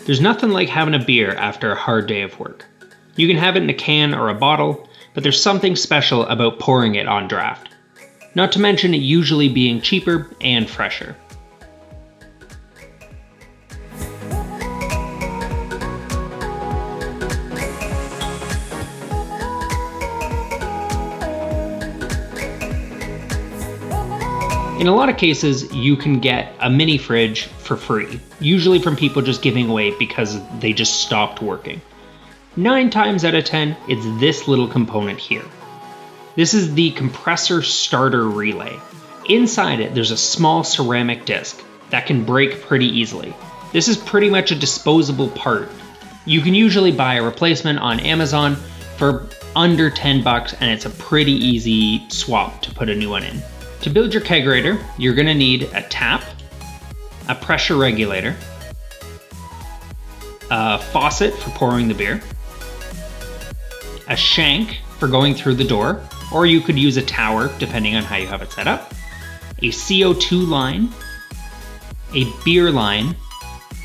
There's nothing like having a beer after a hard day of work. You can have it in a can or a bottle, but there's something special about pouring it on draft. Not to mention it usually being cheaper and fresher. In a lot of cases, you can get a mini fridge for free, usually from people just giving away because they just stopped working. 9 times out of 10, it's this little component here. This is the compressor starter relay. Inside it, there's a small ceramic disc that can break pretty easily. This is pretty much a disposable part. You can usually buy a replacement on Amazon for under 10 bucks, and it's a pretty easy swap to put a new one in. To build your Keggerator, you're going to need a tap, a pressure regulator, a faucet for pouring the beer, a shank for going through the door, or you could use a tower depending on how you have it set up, a CO2 line, a beer line,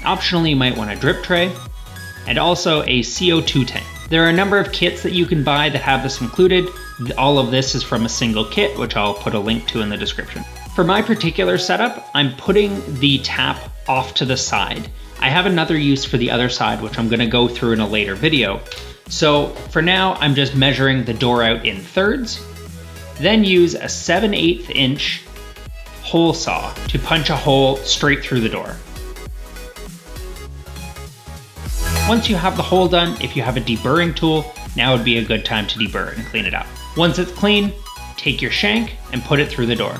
optionally you might want a drip tray, and also a CO2 tank. There are a number of kits that you can buy that have this included. All of this is from a single kit, which I'll put a link to in the description. For my particular setup, I'm putting the tap off to the side. I have another use for the other side, which I'm going to go through in a later video. So for now, I'm just measuring the door out in thirds, then use a 7/8 inch hole saw to punch a hole straight through the door. Once you have the hole done, if you have a deburring tool, now would be a good time to deburr and clean it up. Once it's clean, take your shank and put it through the door.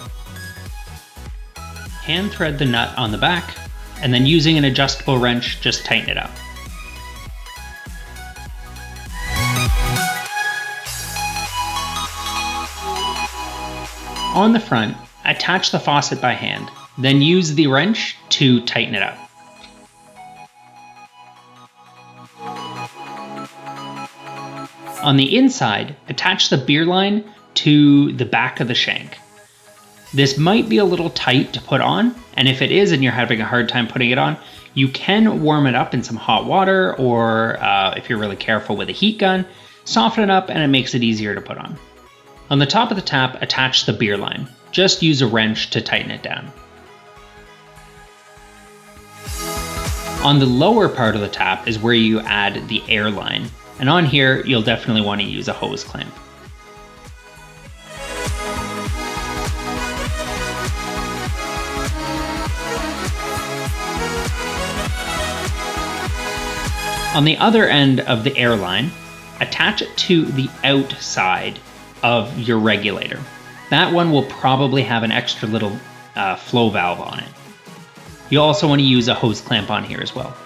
Hand thread the nut on the back, and then using an adjustable wrench, just tighten it up. On the front, attach the faucet by hand, then use the wrench to tighten it up. On the inside, attach the beer line to the back of the shank. This might be a little tight to put on, and if it is and you're having a hard time putting it on, you can warm it up in some hot water, or if you're really careful with a heat gun, soften it up and it makes it easier to put on. On the top of the tap, attach the beer line. Just use a wrench to tighten it down. On the lower part of the tap is where you add the air line. And on here, you'll definitely want to use a hose clamp. On the other end of the air line, attach it to the outside of your regulator. That one will probably have an extra little flow valve on it. You also want to use a hose clamp on here as well.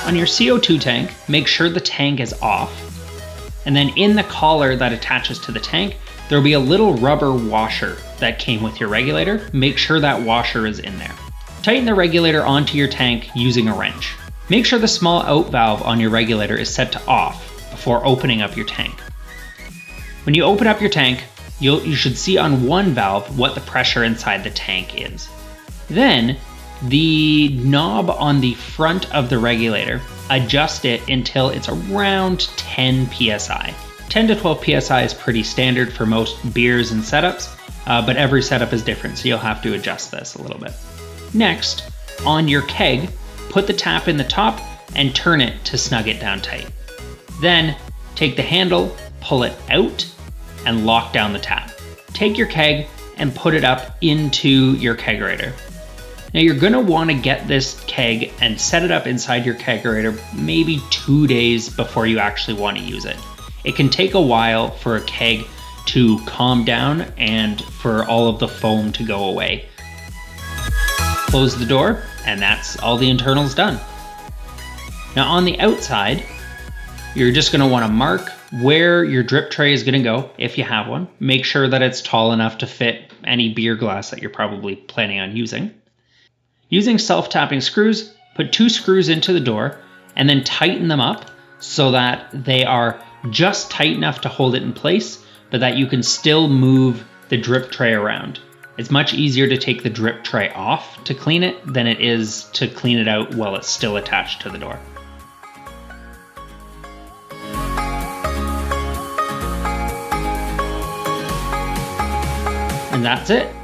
On your CO2 tank, make sure the tank is off, and then in the collar that attaches to the tank, there will be a little rubber washer that came with your regulator. Make sure that washer is in there. Tighten the regulator onto your tank using a wrench. Make sure the small out valve on your regulator is set to off before opening up your tank. When you open up your tank, you should see on one valve what the pressure inside the tank is. Then, the knob on the front of the regulator, adjust it until it's around 10 psi. 10 to 12 psi is pretty standard for most beers and setups, but every setup is different, so you'll have to adjust this a little bit. Next, on your keg, put the tap in the top and turn it to snug it down tight. Then, take the handle, pull it out, and lock down the tap. Take your keg and put it up into your Keggerator. Now you're gonna wanna get this keg and set it up inside your Keggerator maybe 2 days before you actually wanna use it. It can take a while for a keg to calm down and for all of the foam to go away. Close the door, and that's all the internals done. Now on the outside, you're just gonna wanna mark where your drip tray is gonna go, if you have one. Make sure that it's tall enough to fit any beer glass that you're probably planning on using. Using self-tapping screws, put 2 screws into the door and then tighten them up so that they are just tight enough to hold it in place, but that you can still move the drip tray around. It's much easier to take the drip tray off to clean it than it is to clean it out while it's still attached to the door. And that's it.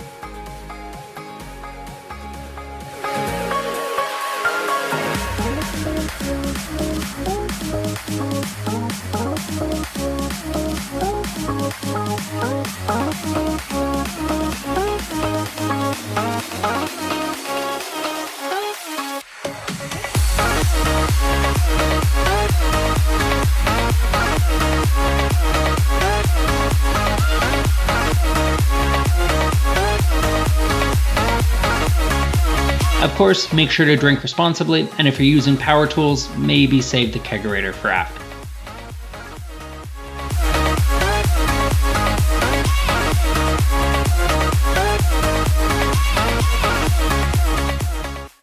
Of course, make sure to drink responsibly, and if you're using power tools, maybe save the Keggerator for after.